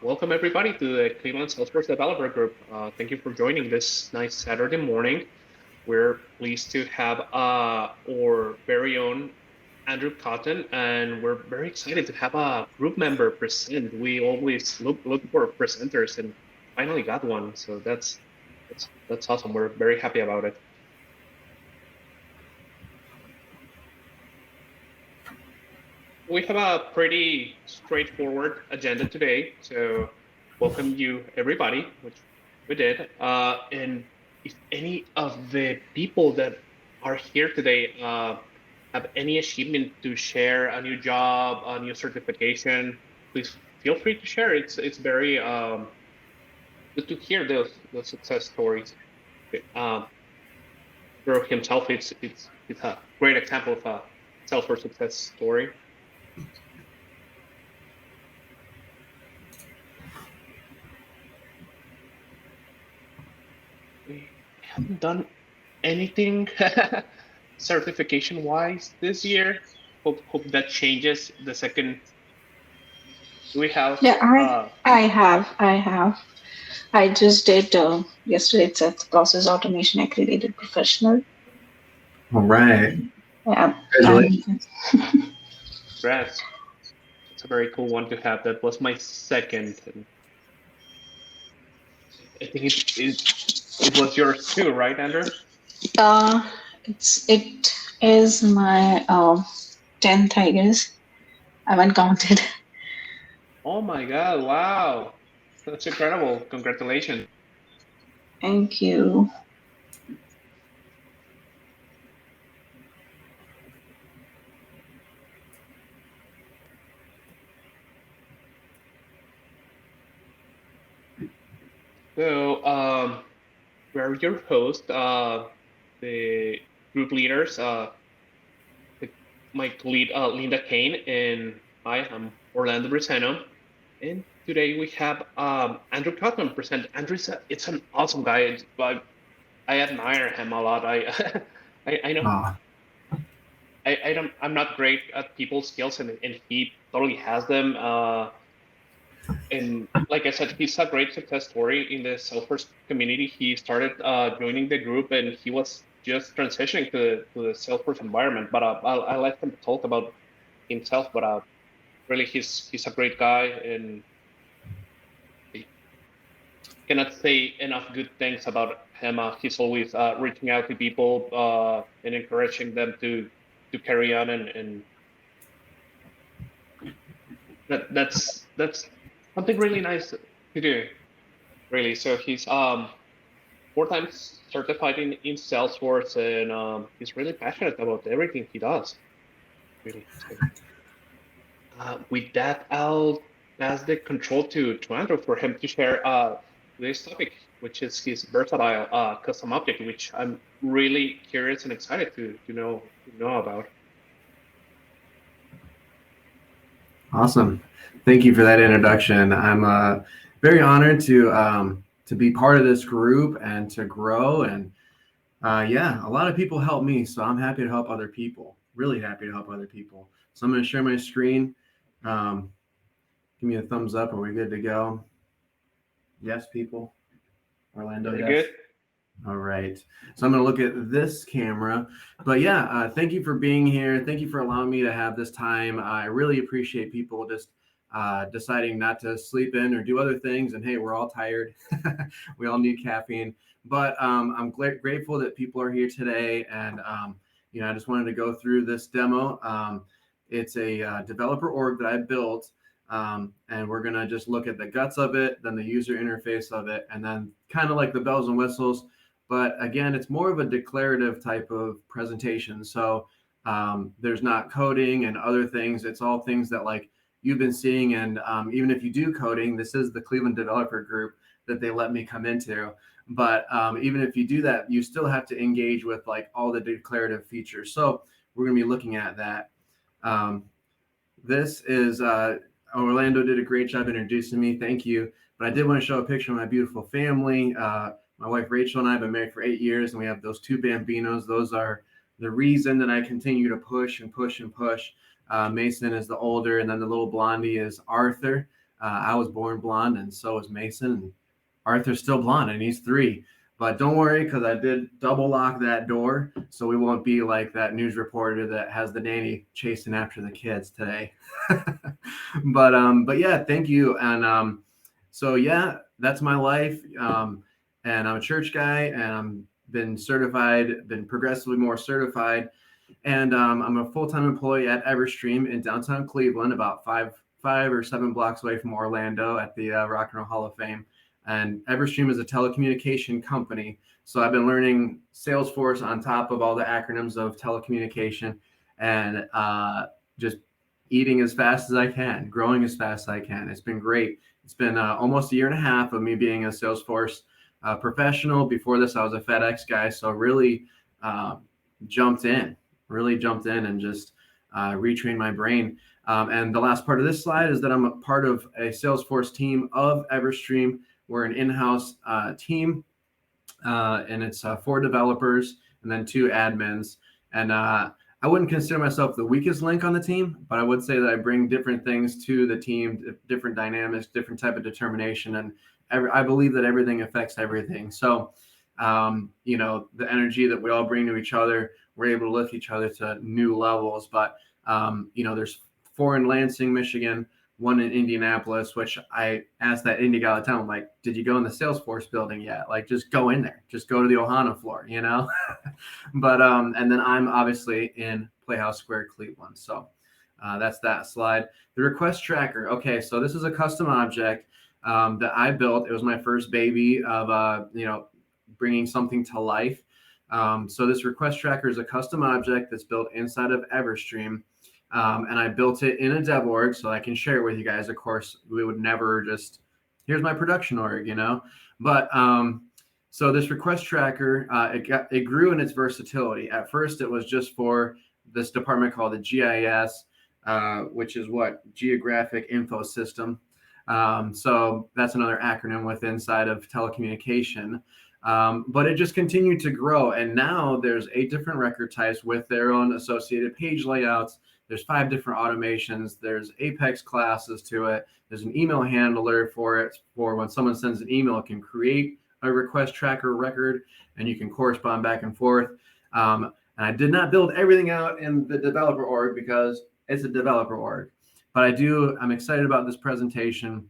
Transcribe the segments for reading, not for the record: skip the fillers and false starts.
Welcome everybody to the Cleveland Salesforce Developer Group. Thank you for joining this nice Saturday morning. We're pleased to have our very own Andrew Cotton, and we're very excited to have a group member present. We always look for presenters, and finally got one. So that's awesome. We're very happy about it. We have a pretty straightforward agenda today, so welcome you everybody, which we did. And if any of the people that are here today have any achievement to share, a new job, a new certification, please feel free to share. It's very good to hear those success stories. Um, Drew himself, it's a great example of a Salesforce success story. We haven't done anything certification wise this year. Hope that changes the second we have. Yeah, I have. I just did yesterday. It's process automation accredited professional. All right. Yeah, Congratulations. Congrats. It's a very cool one to have. That was my second, and I think it was yours too, right, Andrew? uh, it is my 10th, I guess. I haven't counted. Oh my God! Wow, that's incredible! Congratulations. Thank you. So, we're your host, the group leaders, the, my colleague Linda Kane, and I am Orlando Briseno. And today we have Andrew Cotton present. Andrew's it's an awesome guy. I admire him a lot. I know Ah, I'm not great at people skills, and he totally has them. And like I said, he's a great success story in the Salesforce community. He started joining the group, and he was just transitioning to the Salesforce environment. But I let him talk about himself. But really, he's a great guy, and I cannot say enough good things about him. He's always reaching out to people and encouraging them to carry on, and that's something really nice to do. Really, so he's 4 times certified in Salesforce, and he's really passionate about everything he does. Really. So, with that, I'll pass the control to Andrew for him to share this topic, which is his versatile custom object, which I'm really curious and excited to know about. awesome. Thank you for that introduction. I'm very honored to be part of this group and to grow. And yeah, a lot of people help me, so I'm happy to help other people. Really happy to help other people. So I'm going to share my screen. Um, Give me a thumbs up. Are we good to go? Yes, people. Orlando, Very yes. good. All right. So I'm going to look at this camera. But yeah, thank you for being here. Thank you for allowing me to have this time. I really appreciate people just deciding not to sleep in or do other things. And hey, we're all tired. We all need caffeine. But I'm grateful that people are here today. And, I just wanted to go through this demo. It's a developer org that I built. And we're going to just look at the guts of it, then the user interface of it, and then kind of like the bells and whistles. But again, it's more of a declarative type of presentation. So there's not coding and other things. It's all things that like you've been seeing. And even if you do coding, this is the Cleveland Developer Group that they let me come into. But even if you do that, you still have to engage with like all the declarative features. So we're going to be looking at that. This is Orlando did a great job introducing me. Thank you. But I did want to show a picture of my beautiful family. My wife Rachel and I have been married for 8 years, and we have those 2 Bambinos. Those are the reason that I continue to push and push and push. Mason is the older, and then the little blondie is Arthur. I was born blonde, and so is Mason. And Arthur's still blonde, and he's 3. But don't worry, because I did double lock that door, so we won't be like that news reporter that has the nanny chasing after the kids today. But yeah, thank you. And so yeah, that's my life. And I'm a church guy, and I'm been certified, been progressively more certified, and I'm a full-time employee at Everstream in downtown Cleveland, about five or 7 blocks away from Orlando at the Rock and Roll Hall of Fame. And Everstream is a telecommunication company. So I've been learning Salesforce on top of all the acronyms of telecommunication, and just eating as fast as I can, growing as fast as I can. It's been great. It's been almost a year and a half of me being a Salesforce professional. Before this, I was a FedEx guy. So really jumped in and just retrained my brain. And the last part of this slide is that I'm a part of a Salesforce team of Everstream. We're an in-house team, and it's 4 developers and then 2 admins. And I wouldn't consider myself the weakest link on the team, but I would say that I bring different things to the team, different dynamics, different type of determination. And I believe that everything affects everything. So, the energy that we all bring to each other, we're able to lift each other to new levels. But, there's 4 in Lansing, Michigan, 1 in Indianapolis, which I asked that Indy guy all the time, like, did you go in the Salesforce building yet? Like, just go in there, just go to the Ohana floor, But, and then I'm obviously in Playhouse Square, Cleveland. So that's that slide. The request tracker. Okay, so this is a custom object that I built. It was my first baby of, bringing something to life. So this request tracker is a custom object that's built inside of Everstream. And I built it in a dev org so I can share it with you guys. Of course, we would never just, here's my production org, But so this request tracker, it grew in its versatility. At first, it was just for this department called the GIS, which is what? Geographic Info System. So that's another acronym inside of telecommunication. But it just continued to grow. And now there's 8 different record types with their own associated page layouts. There's 5 different automations. There's Apex classes to it. There's an email handler for it. For when someone sends an email, it can create a request tracker record, and you can correspond back and forth. And I did not build everything out in the developer org because it's a developer org. But I'm excited about this presentation.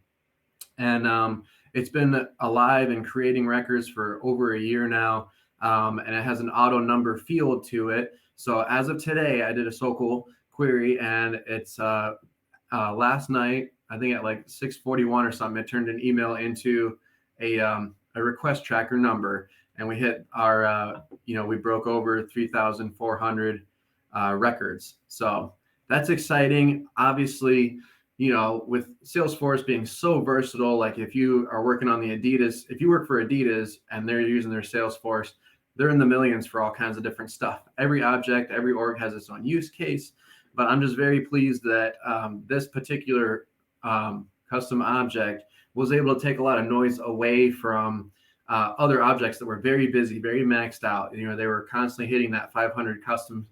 And it's been alive and creating records for over a year now. And it has an auto number field to it. So as of today, I did a SOQL query, and it's last night, I think at like 6:41 or something, it turned an email into a request tracker number, and we hit our we broke over 3,400 records. So that's exciting. Obviously, with Salesforce being so versatile, like if you are working on if you work for Adidas and they're using their Salesforce, they're in the millions for all kinds of different stuff. Every object, every org has its own use case. But I'm just very pleased that this particular custom object was able to take a lot of noise away from other objects that were very busy, very maxed out. They were constantly hitting that 500 custom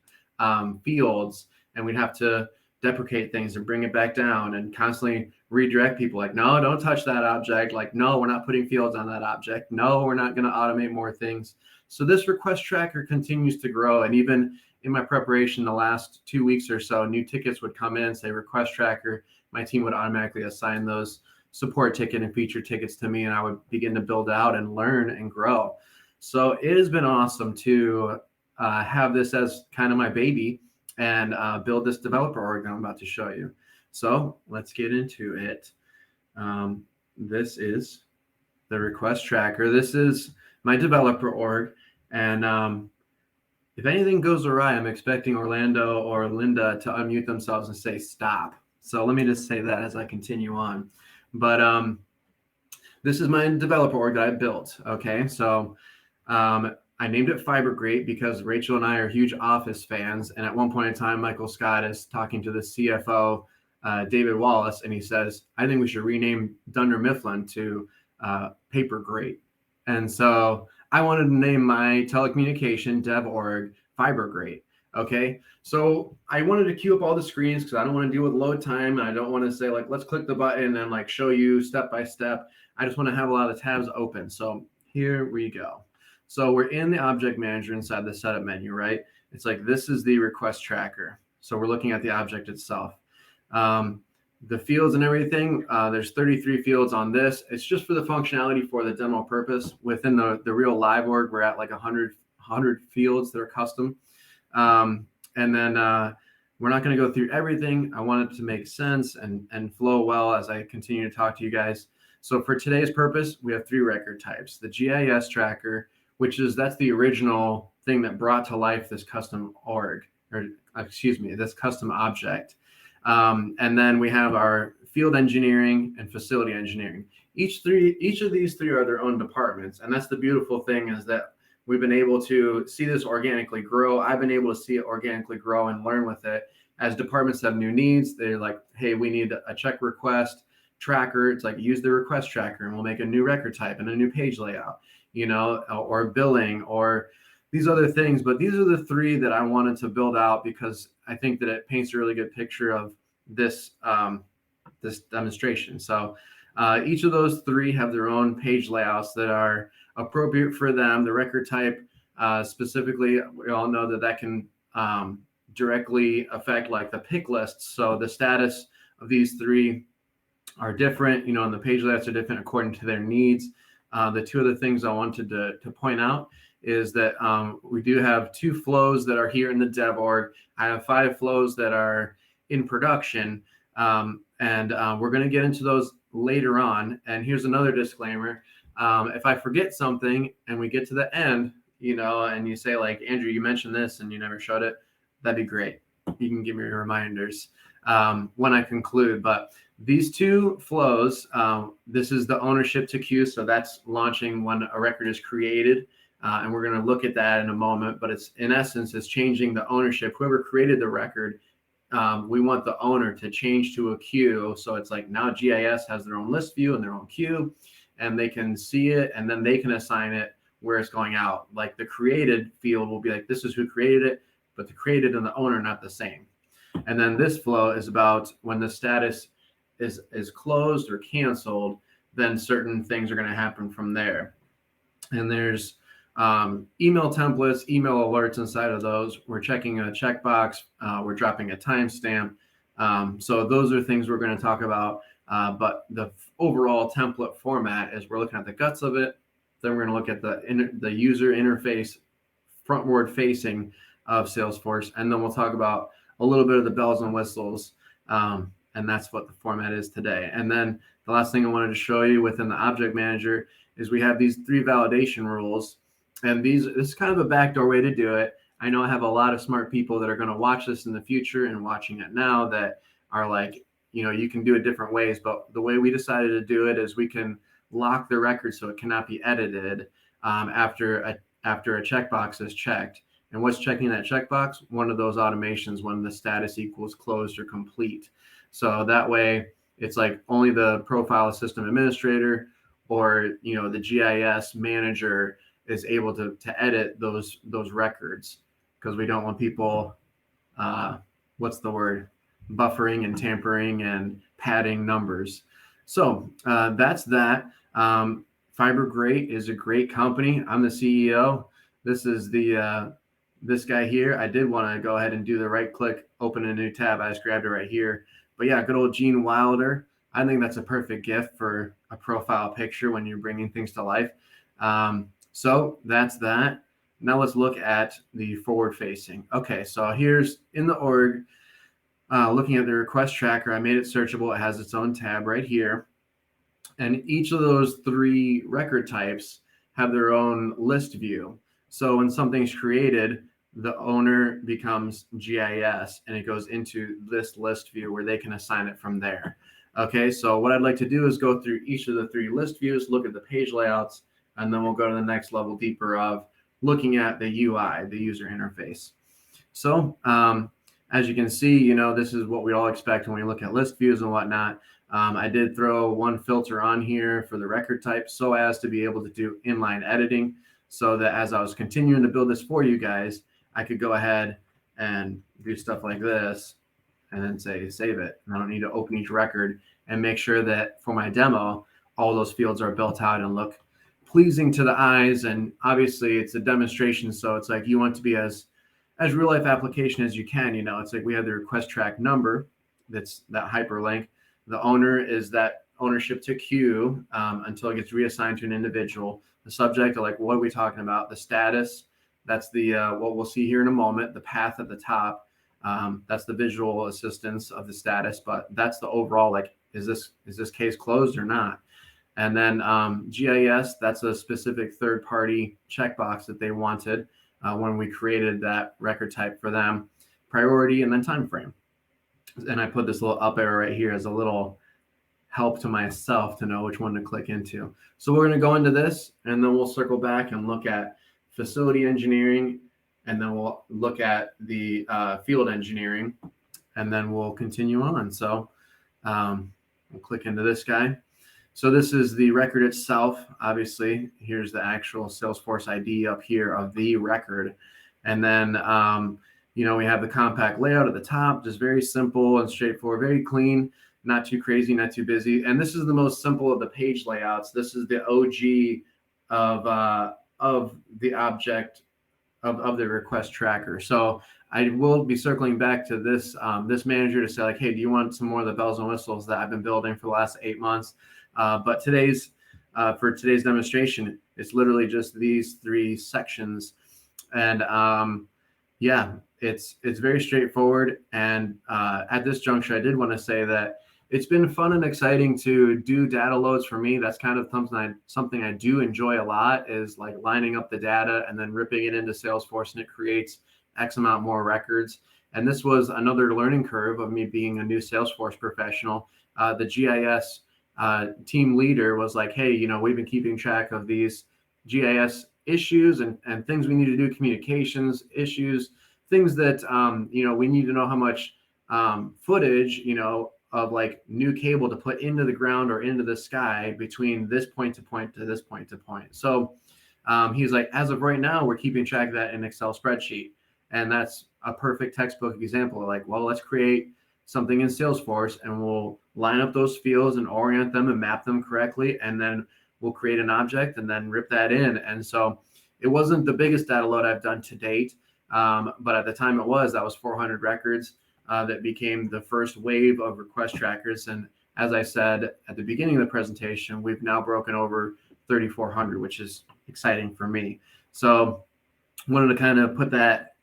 fields, and we'd have to deprecate things and bring it back down and constantly redirect people like, no, don't touch that object. Like, no, we're not putting fields on that object. No, we're not going to automate more things. So this request tracker continues to grow. And even in my preparation the last 2 weeks or so, new tickets would come in, say request tracker. My team would automatically assign those support ticket and feature tickets to me, and I would begin to build out and learn and grow. So it has been awesome to have this as kind of my baby and build this developer org that I'm about to show you. So let's get into it. This is the request tracker. This is my developer org. And if anything goes awry, I'm expecting Orlando or Linda to unmute themselves and say stop. So let me just say that as I continue on. But this is my developer org that I built. Okay, so I named it FiberGrate because Rachel and I are huge Office fans. And at one point in time, Michael Scott is talking to the CFO, David Wallace, and he says, I think we should rename Dunder Mifflin to Papergrate. And so I wanted to name my telecommunication dev org FiberGrate. Okay, so I wanted to queue up all the screens because I don't want to deal with load time. And I don't want to say like, let's click the button and like show you step by step. I just want to have a lot of tabs open. So here we go. So we're in the object manager inside the setup menu, right? It's like, this is the request tracker. So we're looking at the object itself. The fields and everything, there's 33 fields on this. It's just for the functionality for the demo purpose. Within the real live org, we're at like 100 fields that are custom. And then we're not going to go through everything. I want it to make sense and flow well as I continue to talk to you guys. So for today's purpose, we have 3 record types. The GIS tracker, that's the original thing that brought to life this custom org, or excuse me, this custom object. And then we have our field engineering and facility engineering. Each of these 3 are their own departments. And that's the beautiful thing, is that we've been able to see this organically grow. I've been able to see it organically grow and learn with it. As departments have new needs, they're like, hey, we need a check request tracker. It's like, use the request tracker and we'll make a new record type and a new page layout, or billing or these other things. But these are the 3 that I wanted to build out because I think that it paints a really good picture of this, this demonstration. So each of those 3 have their own page layouts that are appropriate for them. The record type specifically, we all know that can directly affect like the pick lists. So the status of these 3 are different, and the page layouts are different according to their needs. The 2 other things I wanted to point out is that we do have 2 flows that are here in the dev org. I have 5 flows that are in production, and we're going to get into those later on. And here's another disclaimer. If I forget something and we get to the end, and you say like, Andrew, you mentioned this and you never showed it, that'd be great. You can give me reminders when I conclude. But these 2 flows, this is the ownership to queue. So that's launching when a record is created. And we're going to look at that in a moment. But it's, in essence, it's changing the ownership. Whoever created the record, we want the owner to change to a queue. So it's like, now GIS has their own list view and their own queue, and they can see it, and then they can assign it where it's going out. Like the created field will be like, this is who created it, but the created and the owner are not the same. And then this flow is about when the status is closed or canceled, then certain things are going to happen from there. And there's email templates, email alerts inside of those. We're checking a checkbox. We're dropping a timestamp. So those are things we're going to talk about. But the overall template format is we're looking at the guts of it. Then we're going to look at the user interface, frontward facing of Salesforce. And then we'll talk about a little bit of the bells and whistles. And that's what the format is today. And then the last thing I wanted to show you within the object manager is we have these 3 validation rules. And this is kind of a backdoor way to do it. I know I have a lot of smart people that are going to watch this in the future and watching it now that are like, you can do it different ways. But the way we decided to do it is we can lock the record so it cannot be edited after a checkbox is checked. And what's checking that checkbox? One of those automations when the status equals closed or complete. So that way it's like only the profile system administrator or the GIS manager is able to edit those records, because we don't want people buffering and tampering and padding numbers. So that's that. Fiber Great is a great company. I'm the CEO. This is this guy here. I did want to go ahead and do the right click, open a new tab. I just grabbed it right here. But yeah, good old Gene Wilder. I think that's a perfect gift for a profile picture when you're bringing things to life. So that's that. Now let's look at the forward facing. Okay, so here's in the org, looking at the request tracker, I made it searchable. It has its own tab right here. And each of those 3 record types have their own list view. So when something's created, the owner becomes GIS and it goes into this list view where they can assign it from there. Okay, so what I'd like to do is go through each of the 3 list views, look at the page layouts, and then we'll go to the next level deeper of looking at the UI, the user interface. So as you can see, this is what we all expect when we look at list views and whatnot. I did throw one filter on here for the record type so as to be able to do inline editing, so that as I was continuing to build this for you guys, I could go ahead and do stuff like this and then say save it. And I don't need to open each record and make sure that for my demo, all those fields are built out and look pleasing to the eyes. And obviously it's a demonstration, so it's like you want to be as real life application as you can. It's like we have the request track number, that's that hyperlink. The owner is that ownership to queue until it gets reassigned to an individual. The subject, like what are we talking about? The status, that's the what we'll see here in a moment. The path at the top, that's the visual assistance of the status, but that's the overall, like, is this case closed or not? And then GIS, that's a specific third-party checkbox that they wanted when we created that record type for them. Priority and then time frame. And I put this little up arrow right here as a little help to myself to know which one to click into. So we're going to go into this, and then we'll circle back and look at facility engineering, and then we'll look at the field engineering, and then we'll continue on. So we'll click into this guy. So this is the record itself. Obviously, here's the actual Salesforce ID up here of the record. And then, we have the compact layout at the top, just very simple and straightforward, very clean, not too crazy, not too busy. And this is the most simple of the page layouts. This is the OG of the object of the request tracker. So I will be circling back to this this manager to say, like, hey, do you want some more of the bells and whistles that I've been building for the last 8 months? But for today's demonstration, it's literally just these 3 sections. And it's very straightforward. And at this juncture, I did want to say that it's been fun and exciting to do data loads for me. That's kind of something I do enjoy a lot, is like lining up the data and then ripping it into Salesforce, and it creates X amount more records. And this was another learning curve of me being a new Salesforce professional. The GIS team leader was like, hey, we've been keeping track of these GIS issues and things we need to do, communications issues, things that, we need to know how much footage, of like new cable to put into the ground or into the sky between this point to point to this point to point. So he's like, as of right now, we're keeping track of that in Excel spreadsheet. And that's a perfect textbook example. Like, well, let's create something in Salesforce and we'll line up those fields and orient them and map them correctly. And then we'll create an object and then rip that in. And so it wasn't the biggest data load I've done to date. But at the time that was 400 records that became the first wave of request trackers. And as I said at the beginning of the presentation, we've now broken over 3,400, which is exciting for me. So I wanted to kind of put that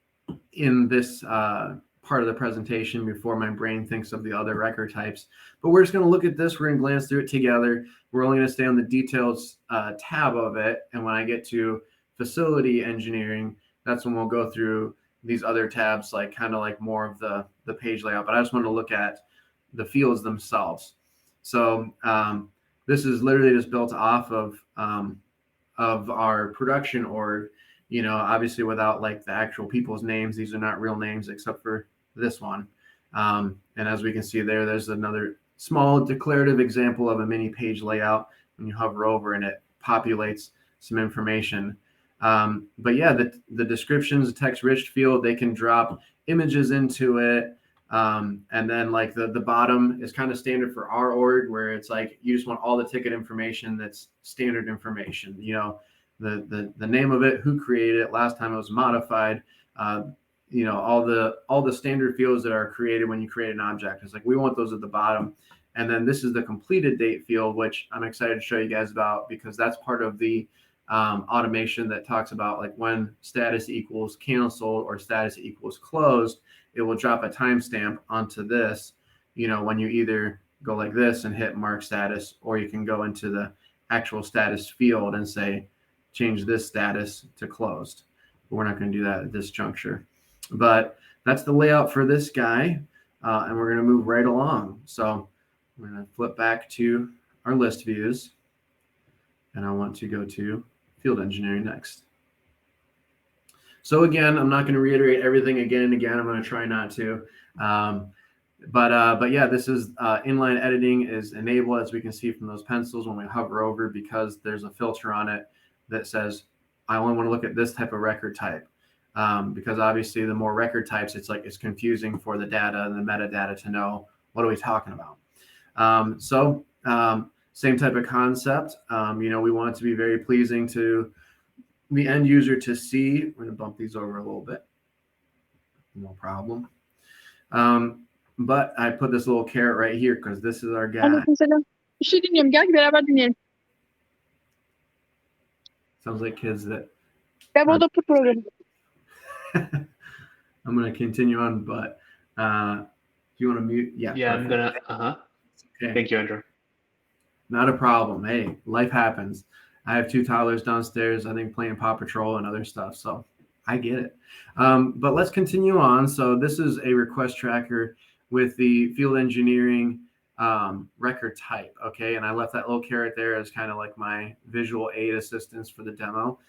in this part of the presentation before my brain thinks of the other record types. But we're just going to look at this. We're going to glance through it together. We're only going to stay on the details tab of it. And when I get to facility engineering, that's when we'll go through these other tabs, like kind of like more of the page layout. But I just want to look at the fields themselves. So this is literally just built off of our production org. Obviously without like the actual people's names. These are not real names except for this one. And as we can see there's another small declarative example of a mini page layout when you hover over and it populates some information. But yeah, the descriptions, the text rich field, they can drop images into it. And then like the bottom is kind of standard for our org, where it's like you just want all the ticket information that's standard information, the name of it, who created it, last time it was modified, all the standard fields that are created when you create an object. It's like we want those at the bottom. And then this is the completed date field, which I'm excited to show you guys about, because that's part of the automation that talks about like when status equals canceled or status equals closed, it will drop a timestamp onto this, when you either go like this and hit mark status, or you can go into the actual status field and say, change this status to closed. But we're not going to do that at this juncture. But that's the layout for this guy. And we're going to move right along. So we're going to flip back to our list views. And I want to go to field engineering next. So again, I'm not going to reiterate everything again and again. I'm going to try not to. But yeah, this is inline editing is enabled, as we can see from those pencils when we hover over, because there's a filter on it that says, I only want to look at this type of record type. because obviously the more record types, it's confusing for the data and the metadata to know what are we talking about. Same type of concept. We want it to be very pleasing to the end user to see. We're going to bump these over a little bit. No problem. But I put this little carrot right here because this is our guy. Aleykümselam. Bir şey dinliyorum. Gel beraber dinleyelim. Sounds like kids that. Ben burada programı. I'm going to continue on, but do you want to mute? Yeah. Yeah, perfect. I'm gonna. Okay. Thank you, Andrew. Not a problem. Hey, life happens. I have 2 toddlers downstairs, I think, playing Paw Patrol and other stuff. So I get it. But let's continue on. So this is a request tracker with the field engineering record type. Okay. And I left that little carrot there as kind of like my visual aid assistance for the demo.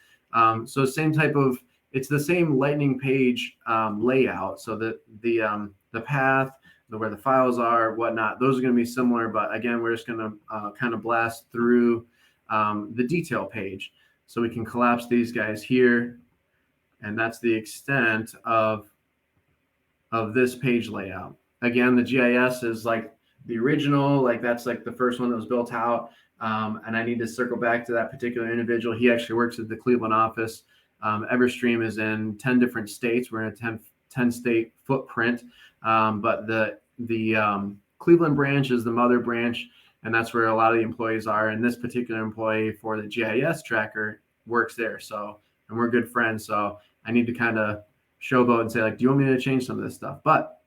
So same type of, it's the same Lightning page layout. So that the path, where the files are, whatnot, those are going to be similar. But again, we're just going to kind of blast through the detail page. So we can collapse these guys here. And that's the extent of this page layout. Again, the GIS is like the original, like that's like the first one that was built out. And I need to circle back to that particular individual. He actually works at the Cleveland office. Everstream is in 10 different states. We're in a 10 state footprint. But the Cleveland branch is the mother branch, and that's where a lot of the employees are. And this particular employee for the GIS tracker works there. So, and we're good friends. So I need to kind of showboat and say, like, do you want me to change some of this stuff? But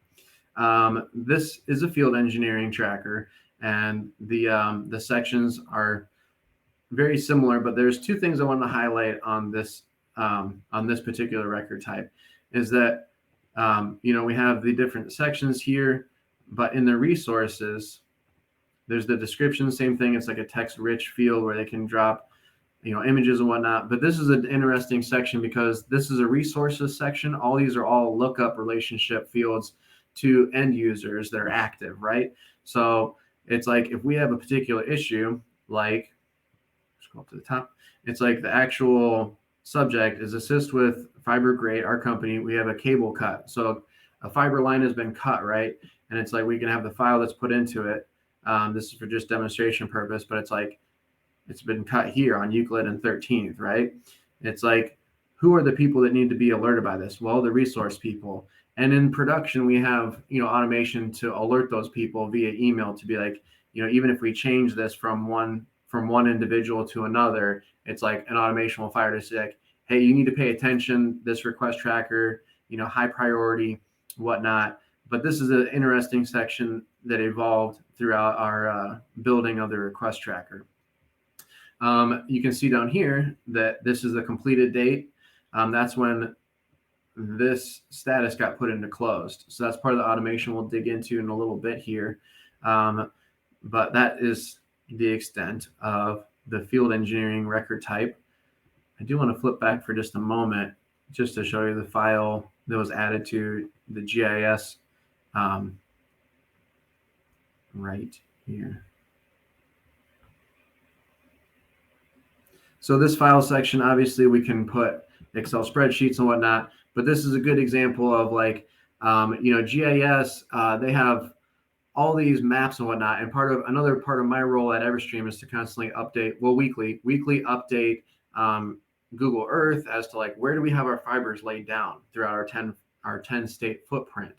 this is a field engineering tracker, and the sections are very similar. But there's 2 things I want to highlight on this particular record type is that we have the different sections here, but in the resources, there's the description, same thing. It's like a text-rich field where they can drop, images and whatnot. But this is an interesting section because this is a resources section. All these are all lookup relationship fields to end users that are active, right? So it's like if we have a particular issue, like, just go up to the top, it's like the actual subject is assist with fiber grade, our company, we have a cable cut. So a fiber line has been cut, right? And it's like we can have the file that's put into it. This is for just demonstration purpose, but it's like it's been cut here on Euclid and 13th, right? It's like, who are the people that need to be alerted by this? Well, the resource people. And in production, we have automation to alert those people via email to be like, even if we change this from one individual to another, it's like an automation will fire to say, like, hey, you need to pay attention, this request tracker, high priority, whatnot. But this is an interesting section that evolved throughout our building of the request tracker. You can see down here that this is the completed date. That's when this status got put into closed. So that's part of the automation we'll dig into in a little bit here. But that is the extent of the field engineering record type. I do want to flip back for just a moment just to show you the file that was added to the GIS right here. So this file section, obviously we can put Excel spreadsheets and whatnot, but this is a good example of like, GIS, they have all these maps and whatnot. And another part of my role at Everstream is to constantly update, weekly update Google Earth as to like, where do we have our fibers laid down throughout our 10 state footprint.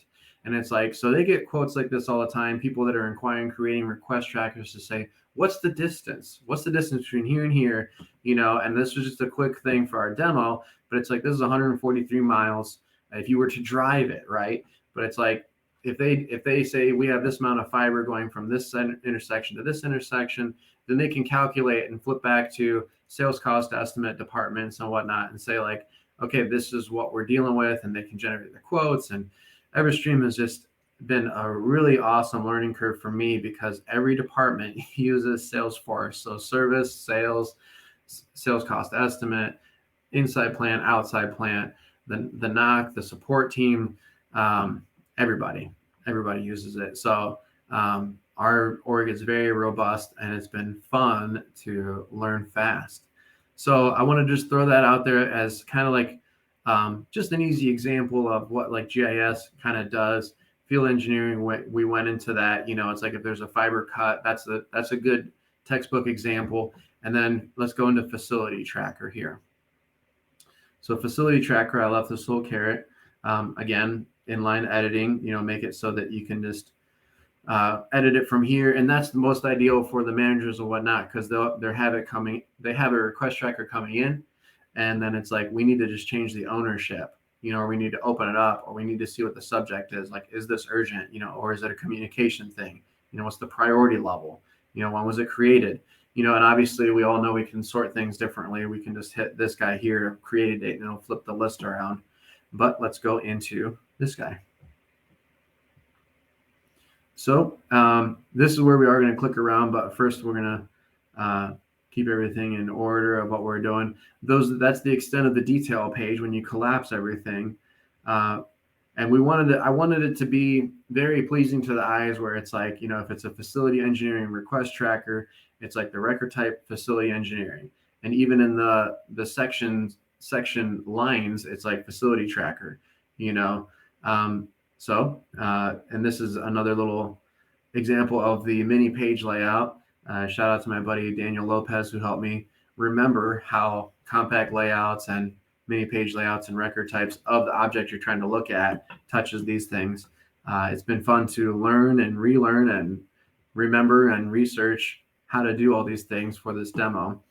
And it's like, so they get quotes like this all the time, people that are inquiring, creating request trackers to say, what's the distance? What's the distance between here and here? And this was just a quick thing for our demo, but it's like, this is 143 miles if you were to drive it, right? But it's like, if they say we have this amount of fiber going from this intersection to this intersection, then they can calculate and flip back to sales cost estimate departments and whatnot and say like, okay, this is what we're dealing with, and they can generate the quotes. And Everstream has just been a really awesome learning curve for me because every department uses Salesforce. So service, sales cost estimate, inside plant, outside plant, the NOC, the support team, everybody uses it. So our org is very robust, and it's been fun to learn fast. So I want to just throw that out there as kind of like just an easy example of what like GIS kind of does. Field engineering, we went into that. It's like if there's a fiber cut, that's a good textbook example. And then let's go into facility tracker here. So facility tracker, I left this little caret. Again, inline editing, make it so that you can just edit it from here. And that's the most ideal for the managers and whatnot, because they have a request tracker coming in. And then it's like, we need to just change the ownership, or we need to open it up, or we need to see what the subject is. Like, is this urgent, or is it a communication thing? What's the priority level? When was it created? And obviously we all know we can sort things differently. We can just hit this guy here, create a date, and it'll flip the list around. But let's go into this guy. So this is where we are going to click around, but first we're going to keep everything in order of what we're doing. That's the extent of the detail page when you collapse everything. And I wanted it to be very pleasing to the eyes, where it's like, if it's a facility engineering request tracker, it's like the record type facility engineering. And even in the section lines, it's like facility tracker, and this is another little example of the mini page layout. Shout out to my buddy Daniel Lopez, who helped me remember how compact layouts and mini page layouts and record types of the object you're trying to look at touches these things. It's been fun to learn and relearn and remember and research how to do all these things for this demo.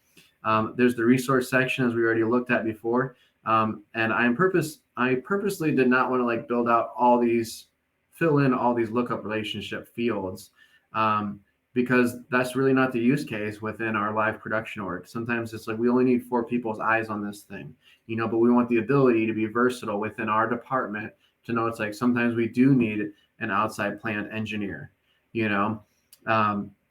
There's the resource section, as we already looked at before. And I purposely did not want to like fill in all these lookup relationship fields, because that's really not the use case within our live production org. Sometimes it's like we only need 4 people's eyes on this thing, but we want the ability to be versatile within our department to know it's like sometimes we do need an outside plant engineer,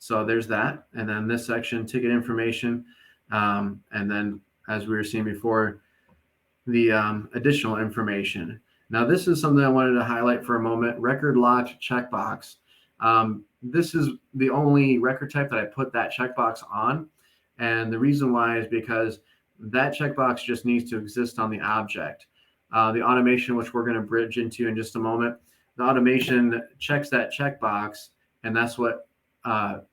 so there's that. And then this section, ticket information. And then, as we were seeing before, the additional information. Now, this is something I wanted to highlight for a moment. Record locked checkbox. This is the only record type that I put that checkbox on. And the reason why is because that checkbox just needs to exist on the object. The automation, which we're going to bridge into in just a moment, the automation checks that checkbox, and that's what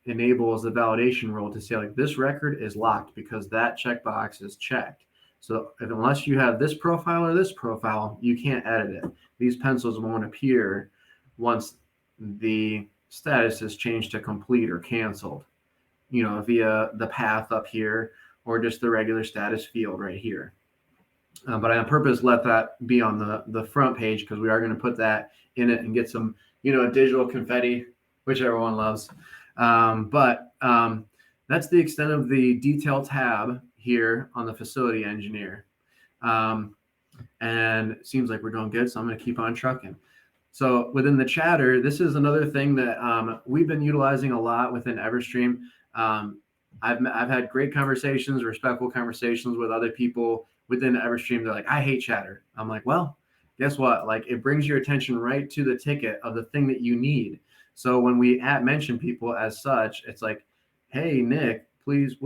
enables the validation rule to say, like, this record is locked because that checkbox is checked. So unless you have this profile or this profile, you can't edit it. These pencils won't appear once the status is changed to complete or canceled, via the path up here or just the regular status field right here. But I on purpose let that be on the front page, because we are going to put that in it and get some, digital confetti, which everyone loves. But that's the extent of the detail tab here on the facility engineer. And it seems like we're doing good, so I'm going to keep on trucking. So within the chatter, this is another thing that we've been utilizing a lot within Everstream. I've had great conversations, respectful conversations with other people within Everstream. They're like, I hate chatter. I'm like, well, guess what? Like, it brings your attention right to the ticket of the thing that you need. So when we mention people as such, it's like, hey, Nick, please,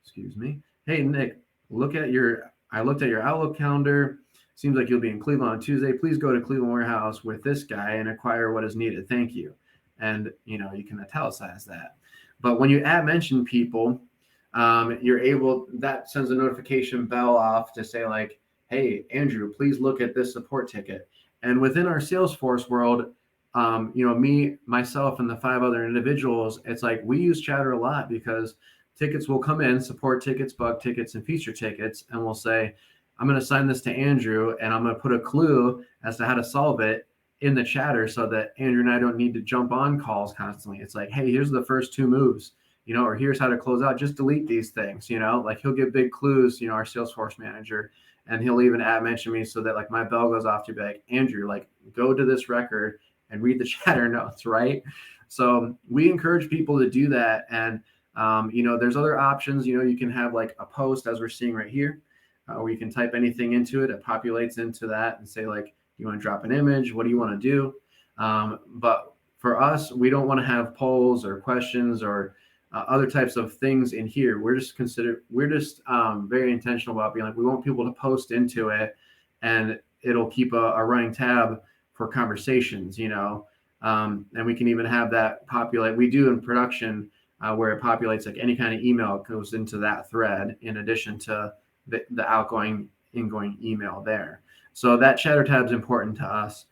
excuse me. Hey, Nick, I looked at your Outlook calendar. Seems like you'll be in Cleveland on Tuesday. Please go to Cleveland Warehouse with this guy and acquire what is needed. Thank you. And, you can italicize that. But when you mention people, that sends a notification bell off to say, like, hey, Andrew, please look at this support ticket. And within our Salesforce world, me, myself, and the 5 other individuals, it's like we use chatter a lot, because tickets will come in, support tickets, bug tickets, and feature tickets, and we'll say, I'm going to assign this to Andrew, and I'm going to put a clue as to how to solve it in the chatter, so that Andrew and I don't need to jump on calls constantly. It's like, hey, here's the first 2 moves, or here's how to close out. Just delete these things, like he'll give big clues, our Salesforce manager, and he'll even mention me, so that like my bell goes off to be like, Andrew, like, go to this record and read the chatter notes, right? So we encourage people to do that. And, there's other options. You can have like a post, as we're seeing right here, where you can type anything into it. It populates into that and say, like, you want to drop an image? What do you want to do? But for us, we don't want to have polls or questions or other types of things in here. We're just very intentional about being like, we want people to post into it and it'll keep a running tab for conversations, and we can even have that populate. We do in production where it populates like any kind of email goes into that thread in addition to the outgoing, ingoing email there. So that chatter tab is important to us.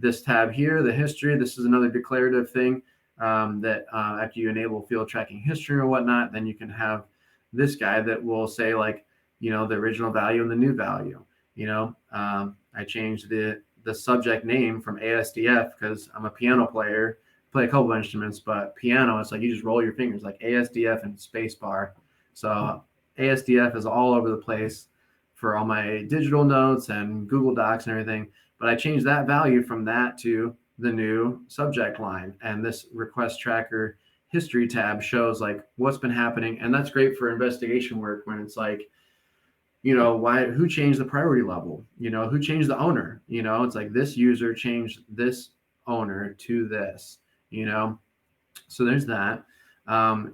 This tab here, the history, this is another declarative thing that after you enable field tracking history or whatnot, then you can have this guy that will say like, the original value and the new value. I changed the subject name from ASDF because I'm a piano player, play a couple of instruments, but piano, it's like you just roll your fingers like ASDF and space bar. So ASDF is all over the place for all my digital notes and Google Docs and everything. But I changed that value from that to the new subject line. And this request tracker history tab shows like what's been happening. And that's great for investigation work when it's like, who changed the priority level? Who changed the owner? It's like this user changed this owner to this, So there's that.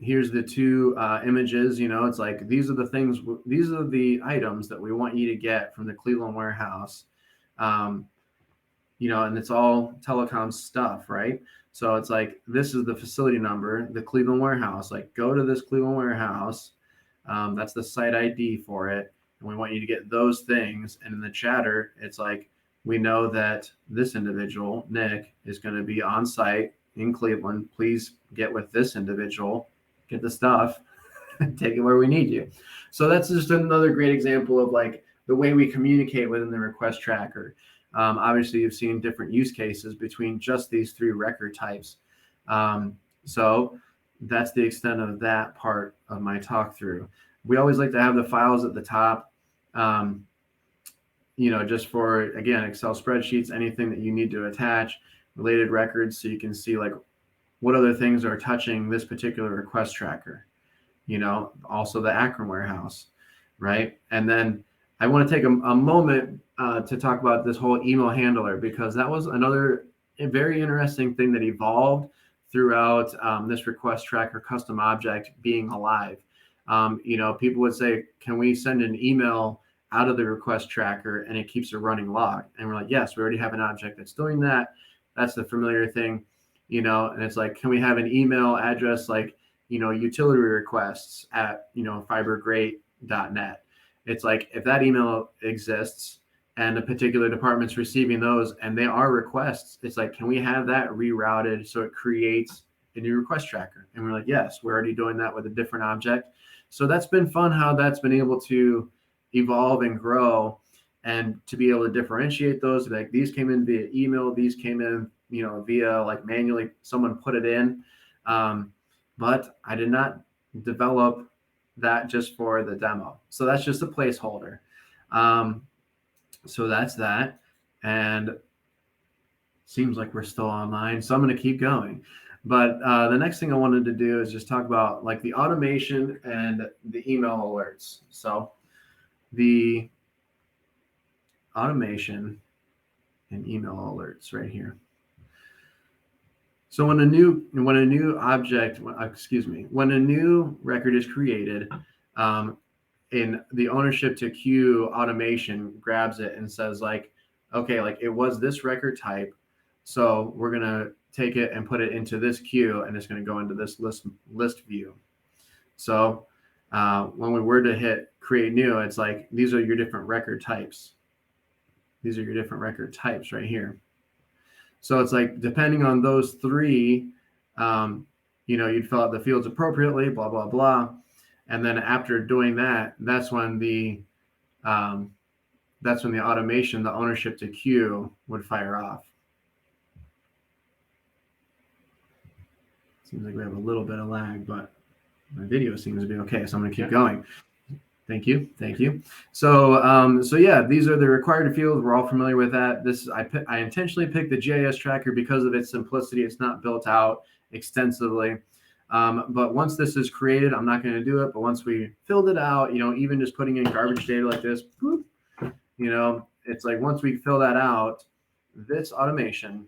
Here's the two images, it's like, these are the items that we want you to get from the Cleveland warehouse. And it's all telecom stuff, right? So it's like, this is the facility number, the Cleveland warehouse, like go to this Cleveland warehouse. That's the site ID for it. And we want you to get those things. And in the chatter, it's like, we know that this individual, Nick, is going to be on site in Cleveland. Please get with this individual, get the stuff, take it where we need you. So that's just another great example of like the way we communicate within the request tracker. Obviously, you've seen different use cases between just these three record types. So that's the extent of that part of my talk through. We always like to have the files at the top, just for, again, Excel spreadsheets, anything that you need to attach, related records, so you can see like what other things are touching this particular request tracker, also the Akron warehouse, right? And then I want to take a moment to talk about this whole email handler, because that was another very interesting thing that evolved throughout this request tracker custom object being alive. People would say, can we send an email out of the request tracker and it keeps a running log? And we're like, yes, we already have an object that's doing that. That's the familiar thing, and it's like, can we have an email address like, utility requests at, fibergreat.net? It's like, if that email exists and a particular department's receiving those and they are requests, it's like, can we have that rerouted so it creates a new request tracker? And we're like, yes, we're already doing that with a different object. So that's been fun how that's been able to evolve and grow, and to be able to differentiate those. Like, these came in via email, these came in, via like manually someone put it in. But I did not develop that just for the demo. So that's just a placeholder. So that's that. And seems like we're still online, so I'm going to keep going. But the next thing I wanted to do is just talk about like the automation and the email alerts. So the automation and email alerts right here. So when a new record is created, in the ownership to queue automation grabs it and says like, okay, like it was this record type, so we're gonna take it and put it into this queue, and it's gonna go into this list view. So when we were to hit create new, it's like, these are your different record types. These are your different record types right here. So it's like, depending on those three, you'd fill out the fields appropriately, blah, blah, blah. And then after doing that, that's when the automation, the ownership to queue, would fire off. Seems like we have a little bit of lag, but my video seems to be okay. So I'm going to keep going. Thank you. So yeah, these are the required fields. We're all familiar with that. I intentionally picked the GIS tracker because of its simplicity. It's not built out extensively. But once this is created, I'm not going to do it. But once we filled it out, even just putting in garbage data like this, boop, it's like, once we fill that out, this automation,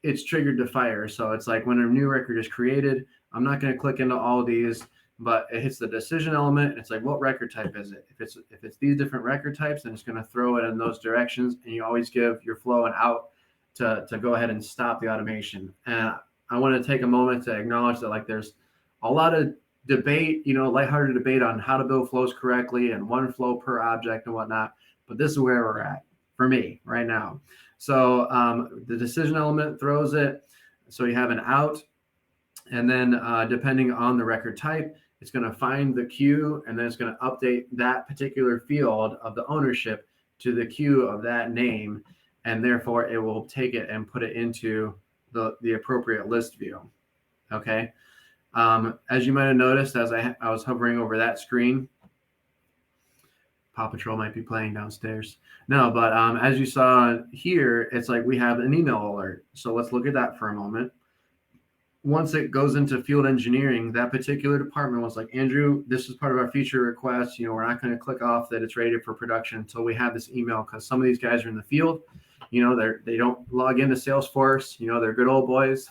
it's triggered to fire. So it's like, when a new record is created, I'm not going to click into all these. but it hits the decision element. And it's like, what record type is it? If it's these different record types, then it's going to throw it in those directions. And you always give your flow an out to go ahead and stop the automation. And I want to take a moment to acknowledge that like there's a lot of debate, lighthearted debate on how to build flows correctly and one flow per object and whatnot. But this is where we're at for me right now. So the decision element throws it. So you have an out. And then depending on the record type, it's going to find the queue, and then it's going to update that particular field of the ownership to the queue of that name. And therefore, it will take it and put it into the appropriate list view. Okay. As you might have noticed, as I was hovering over that screen, Paw Patrol might be playing downstairs. No, but as you saw here, it's like we have an email alert. So let's look at that for a moment. Once it goes into field engineering, that particular department was like, Andrew, this is part of our feature request. We're not going to click off that it's ready for production until we have this email, because some of these guys are in the field. They don't log into Salesforce. They're good old boys,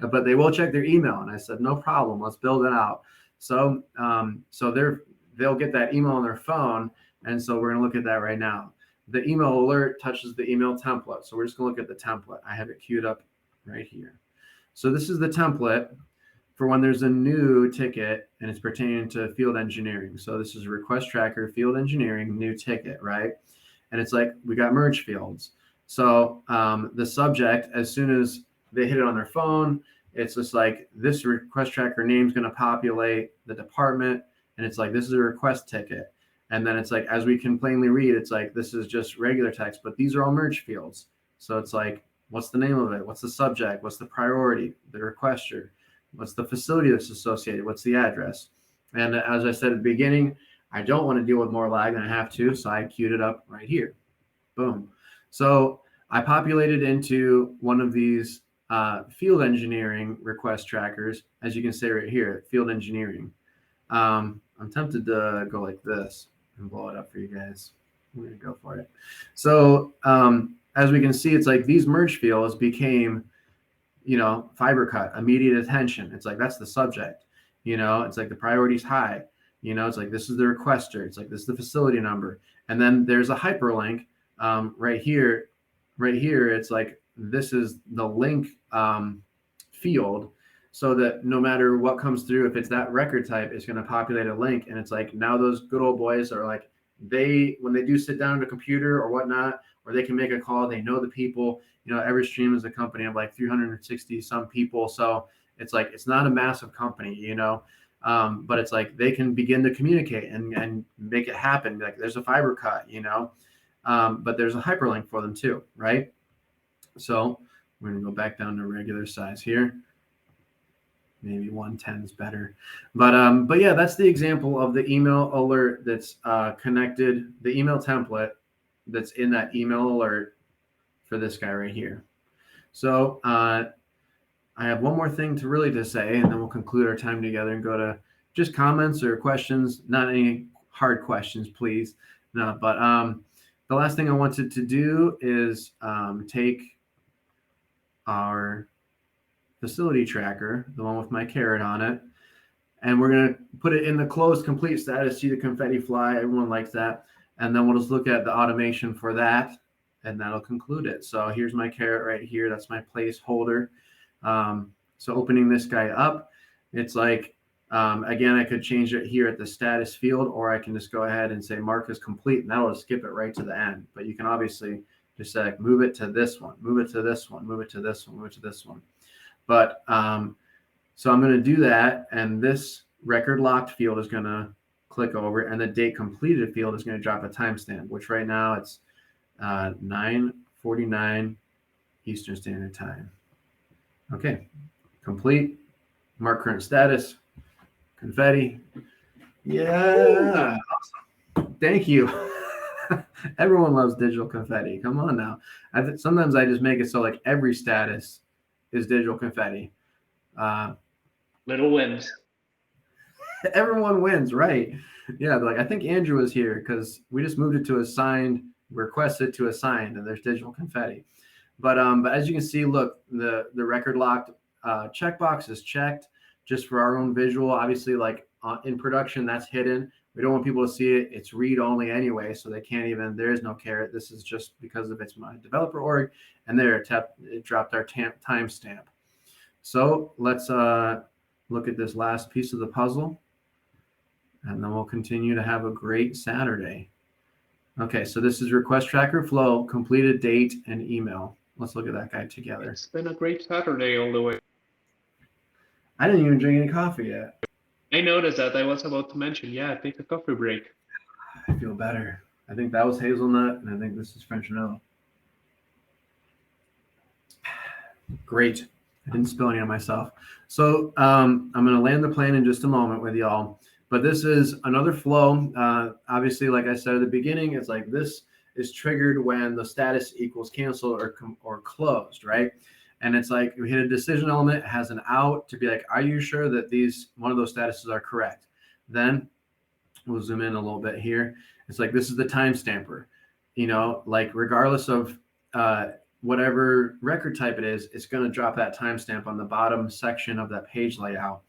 but they will check their email. And I said, no problem. Let's build it out. So they'll get that email on their phone. And so we're going to look at that right now. The email alert touches the email template. So we're just going to look at the template. I have it queued up right here. So this is the template for when there's a new ticket and it's pertaining to field engineering. So this is request tracker, field engineering, new ticket, right? And it's like, we got merge fields. So the subject, as soon as they hit it on their phone, it's just like this request tracker name is going to populate the department. And it's like, this is a request ticket. And then it's like, as we can plainly read, it's like, this is just regular text, but these are all merge fields. So it's like, what's the name of it? What's the subject? What's the priority? The requester? What's the facility that's associated? What's the address? And as I said at the beginning, I don't want to deal with more lag than I have to, so I queued it up right here. Boom. So I populated into one of these field engineering request trackers, as you can see right here, field engineering. I'm tempted to go like this and blow it up for you guys. I'm going to go for it. So as we can see, it's like these merge fields became, fiber cut, immediate attention. It's like, that's the subject, it's like the priority's high, it's like, this is the requester. It's like, this is the facility number. And then there's a hyperlink right here. It's like, this is the link field, so that no matter what comes through, if it's that record type, it's going to populate a link. And it's like, now those good old boys are like, when they do sit down at a computer or whatnot, or they can make a call, they know the people. Every stream is a company of like 360 some people. So it's like, it's not a massive company, but it's like they can begin to communicate and make it happen. Like, there's a fiber cut, but there's a hyperlink for them too, right? So we're going to go back down to regular size here. Maybe 110 is better. But yeah, that's the example of the email alert that's connected, the email template that's in that email alert for this guy right here. So I have one more thing to say, and then we'll conclude our time together and go to just comments or questions. Not any hard questions, please. No, but the last thing I wanted to do is take our facility tracker, the one with my caret on it, and we're going to put it in the closed complete status. See the confetti fly. Everyone likes that. And then we'll just look at the automation for that, and that'll conclude it. So here's my caret right here. That's my placeholder. So opening this guy up, it's like, again, I could change it here at the status field, or I can just go ahead and say mark as complete, and that'll just skip it right to the end. But you can obviously just say, move it to this one, move it to this one, move it to this one, move it to this one. But so I'm going to do that, and this record locked field is going to click over, and the date completed field is going to drop a timestamp, which right now it's 9:49 Eastern Standard Time. Okay, complete, mark current status, confetti. Yeah, awesome. Thank you. Everyone loves digital confetti. Come on now. Sometimes I just make it so like every status is digital confetti. Little wins. Everyone wins, right? Yeah, like I think Andrew was here because we just moved it to assigned, requested to assigned, and there's digital confetti. But as you can see, look, the record locked checkbox is checked just for our own visual. Obviously, like in production, that's hidden. We don't want people to see it. It's read only anyway, so they can't even. There is no caret. This is just because of it's my developer org, and there it dropped our timestamp. So let's look at this last piece of the puzzle, and then we'll continue to have a great Saturday. Okay, so this is request tracker flow, completed date, and email. Let's look at that guy together. It's been a great Saturday all the way. I didn't even drink any coffee yet. I noticed that. I was about to mention, yeah, take a coffee break. I feel better. I think that was hazelnut, and I think this is French vanilla. Great. I didn't spill any on myself. So I'm going to land the plane in just a moment with y'all. But this is another flow. Obviously, like I said at the beginning, it's like this is triggered when the status equals canceled or closed, right? And it's like we hit a decision element, it has an out to be like, are you sure that one of those statuses are correct? Then we'll zoom in a little bit here. It's like this is the timestamper. Like regardless of whatever record type it is, it's going to drop that timestamp on the bottom section of that page layout.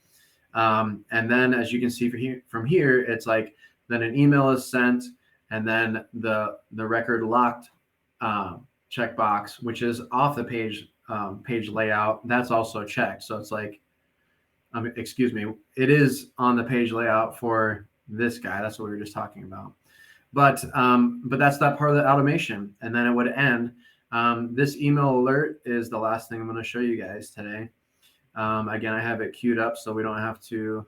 And then as you can see from here, it's like then an email is sent, and then the record locked checkbox, which is off the page layout, that's also checked. So it's like, excuse me, it is on the page layout for this guy. That's what we were just talking about. But that's that part of the automation. And then it would end. This email alert is the last thing I'm going to show you guys today. Again, I have it queued up so we don't have to,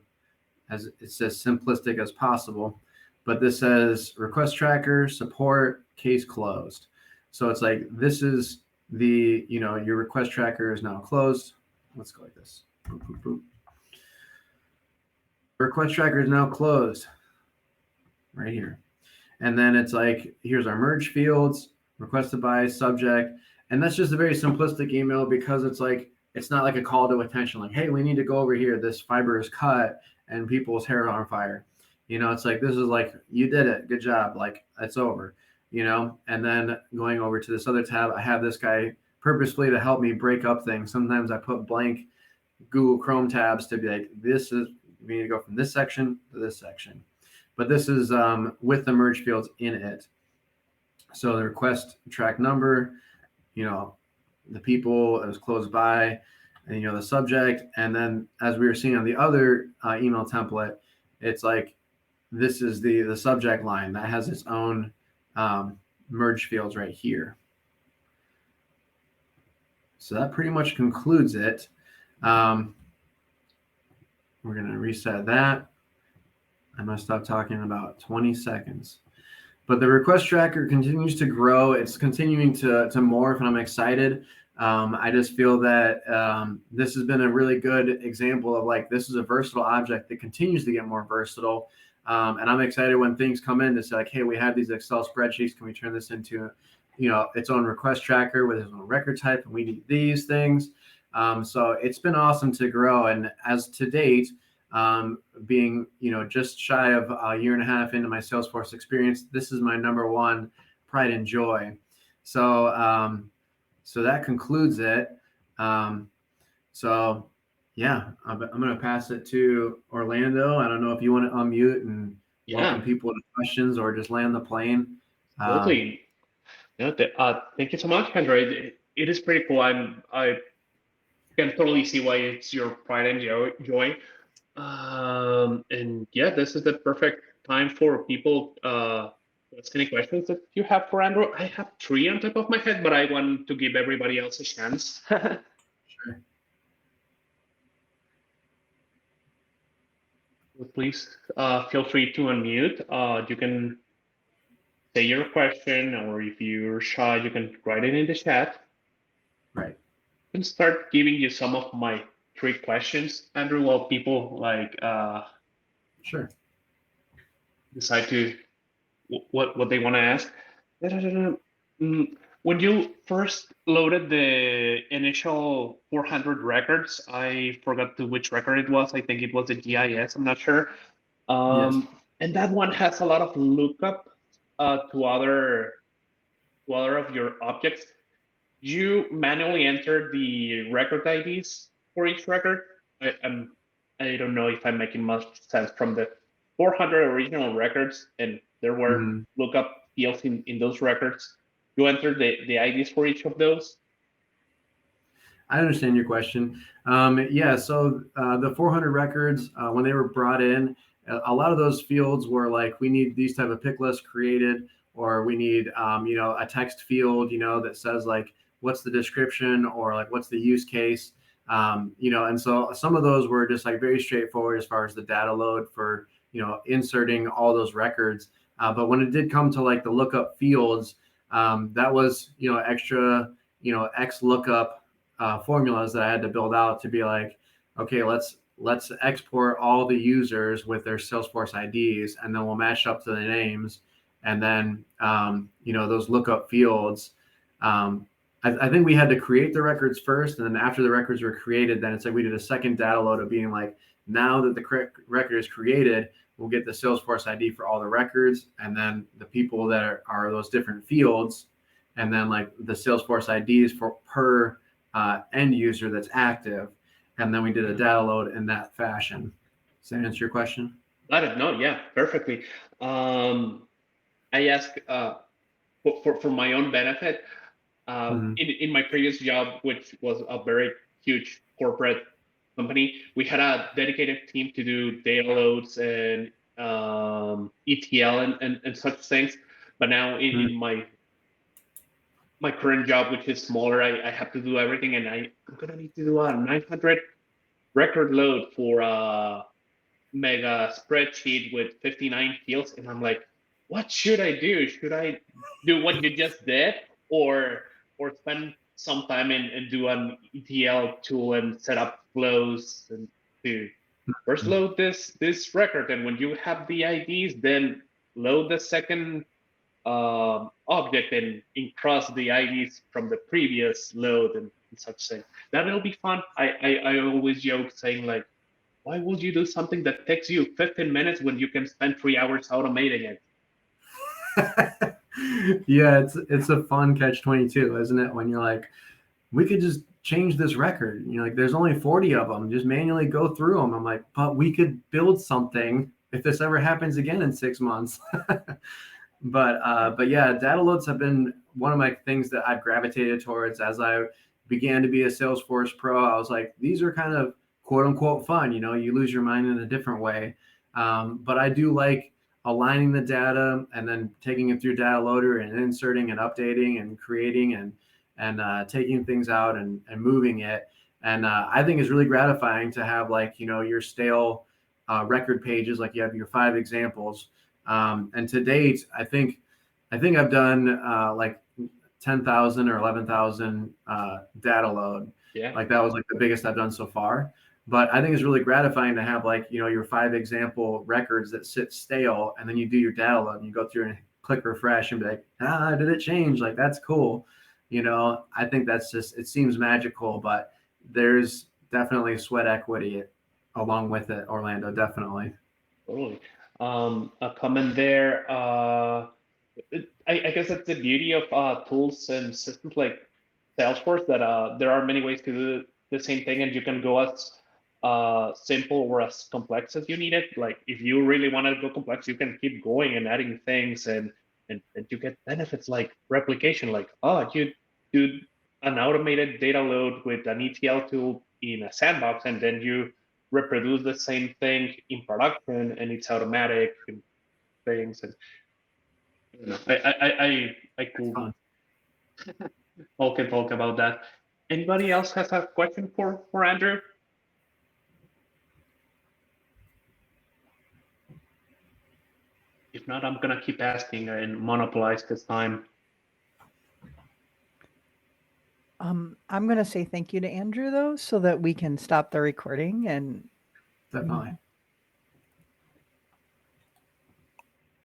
as it's as simplistic as possible. But this says request tracker, support, case closed. So it's like this is your request tracker is now closed. Let's go like this. Boop, boop, boop. Request tracker is now closed right here. And then it's like, here's our merge fields, requested by subject. And that's just a very simplistic email because it's like, it's not like a call to attention, like, hey, we need to go over here. This fiber is cut and people's hair are on fire. It's like, this is like, you did it. Good job. Like, it's over, and then going over to this other tab, I have this guy purposefully to help me break up things. Sometimes I put blank Google Chrome tabs to be like, we need to go from this section to this section. But this is with the merge fields in it. So the request track number, the people it was closed by, and the subject. And then as we were seeing on the other email template, it's like this is the subject line that has its own merge fields right here. So that pretty much concludes it. We're going to reset that. I'm going to stop talking in about 20 seconds. But the request tracker continues to grow. It's continuing to morph, and I'm excited. I just feel that this has been a really good example of like, this is a versatile object that continues to get more versatile. And I'm excited when things come in to say like, hey, we have these Excel spreadsheets. Can we turn this into, its own request tracker with its own record type? And we need these things. So it's been awesome to grow. And as to date, being, just shy of a year and a half into my Salesforce experience, this is my number one pride and joy. So, so that concludes it. So yeah, I'm going to pass it to Orlando. I don't know if you want to unmute and welcome people to questions or just land the plane. Absolutely. Thank you so much, Kendra. It is pretty cool. I can totally see why it's your pride and joy. And yeah, this is the perfect time for people to ask any questions that you have for Andrew. I have 3 on top of my head, but I want to give everybody else a chance. Sure. Please feel free to unmute. You can say your question, or if you're shy, you can write it in the chat. Right. I can start giving you some of my 3 questions, Andrew, while people Sure. decide to what they want to ask. When you first loaded the initial 400 records, I forgot which record it was. I think it was the GIS. I'm not sure. Yes. And that one has a lot of lookup to other of your objects. You manually enter the record IDs for each record. I'm I don't know if I'm making much sense, from the 400 original records, and there were Mhm. lookup fields in those records. You enter the IDs for each of those. I understand your question. Yeah, so the 400 records, when they were brought in, a lot of those fields were like, we need these type of pick lists created, or we need, a text field, that says like, what's the description, or like, what's the use case, and so some of those were just like very straightforward as far as the data load for, inserting all those records. But when it did come to like the lookup fields, that was, extra, X lookup formulas that I had to build out to be like, okay, let's export all the users with their Salesforce IDs, and then we'll match up to the names, and then those lookup fields. I think we had to create the records first, and then after the records were created, then it's like we did a second data load of being like, now that the correct record is created, we'll get the Salesforce ID for all the records, and then the people that are those different fields, and then like the Salesforce IDs for per end user that's active, and then we did a data load in that fashion. Does that answer your question? Got it. No, yeah, perfectly. I ask for my own benefit. In my previous job, which was a very huge corporate company, we had a dedicated team to do data loads and ETL and such things. But now in my current job, which is smaller, I have to do everything, and I'm gonna need to do a 900 record load for a mega spreadsheet with 59 fields, and I'm like, what should I do? Should I do what you just did, or spend some time and do an ETL tool and set up flows and to first load this record, and when you have the IDs, then load the second object and cross the IDs from the previous load and such thing. That'll be fun. I always joke saying like, why would you do something that takes you 15 minutes when you can spend 3 hours automating it? Yeah, it's a fun catch-22, isn't it? When you're like, we could just change this record. Like there's only 40 of them. Just manually go through them. I'm like, but we could build something if this ever happens again in 6 months. But yeah, data loads have been one of my things that I've gravitated towards as I began to be a Salesforce pro. I was like, these are kind of quote unquote fun. You lose your mind in a different way. But I do like aligning the data and then taking it through data loader and inserting and updating and creating and taking things out and moving it. And I think it's really gratifying to have like, your stale record pages, like you have your 5 examples. And to date, I think I've done like 10,000 or 11,000 data load. Yeah. Like that was like the biggest I've done so far. But I think it's really gratifying to have like, your 5 example records that sit stale, and then you do your data load and you go through and click refresh and be like, did it change? Like, that's cool. I think that's just, it seems magical, but there's definitely sweat equity along with it, Orlando, definitely. Totally. A comment there. I guess that's the beauty of tools and systems like Salesforce, that there are many ways to do the same thing, and you can go as simple or as complex as you need it. Like if you really want to go complex, you can keep going and adding things, and you get benefits like replication. Like, oh, you do an automated data load with an ETL tool in a sandbox, and then you reproduce the same thing in production, and it's automatic and things. And I could talk about that. Anybody else has a question for Andrew? If not, I'm gonna keep asking and monopolize this time. I'm going to say thank you to Andrew, though, so that we can stop the recording and Definitely.